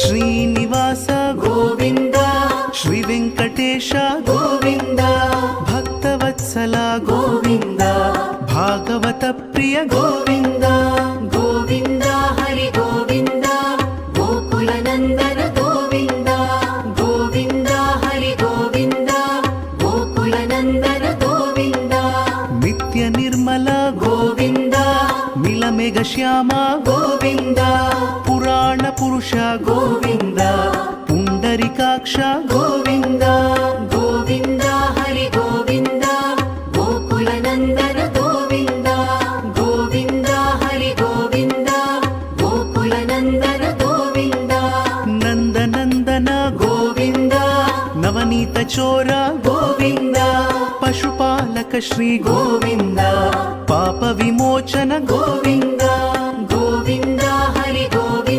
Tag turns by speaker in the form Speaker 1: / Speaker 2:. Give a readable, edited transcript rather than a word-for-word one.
Speaker 1: ಶ್ರೀನಿವಾಸ
Speaker 2: ಗೋವಿಂದ
Speaker 1: ಶ್ರೀ ವೆಂಕಟೇಶ
Speaker 2: ಗೋವಿಂದ
Speaker 1: ಭಕ್ತವತ್ಸಲ
Speaker 2: ಗೋವಿಂದ
Speaker 1: ಭಾಗವತ ಪ್ರಿಯ
Speaker 2: ಗೋವಿಂದ ಗೋವಿಂದ ಹರಿ ಗೋವಿಂದ ಗೋಕುಲ ನಂದನ ಗೋವಿಂದ ಗೋವಿಂದ ಹರಿ ಗೋವಿಂದ ಗೋಕುಲ ನಂದನ ಗೋವಿಂದ
Speaker 1: ನಿತ್ಯ ನಿರ್ಮಲ
Speaker 2: ಗೋವಿಂದ
Speaker 1: ಮಿಲಮೆಘ ಶ್ಯಾಮ
Speaker 2: ಗೋವಿಂದ
Speaker 1: ಪುರಾಣ ಪುರುಷ
Speaker 2: ಗೋವಿಂದ
Speaker 1: ಪುಂಡರಿಕಾಕ್ಷ
Speaker 2: ಗೋವಿಂದ ಗೋವಿಂದ ಹರಿ ಗೋವಿಂದ ಗೋಕುಲ ನಂದನ ಗೋವಿಂದ ಗೋವಿಂದ ಹರಿ ಗೋವಿಂದ ಗೋಕುಲ ನಂದನ ಗೋವಿಂದ
Speaker 1: ನಂದನಂದನ
Speaker 2: ಗೋವಿಂದ
Speaker 1: ನವನೀತ ಚೋರ
Speaker 2: ಗೋವಿಂದ
Speaker 1: ಪಶುಪಾಲಕ ಶ್ರೀ
Speaker 2: ಗೋವಿಂದ
Speaker 1: ಪಾಪ ವಿಮೋಚನ
Speaker 2: ಗೋವಿಂದ ಗೋವಿಂದ ಹರಿ ಗೋವಿಂದ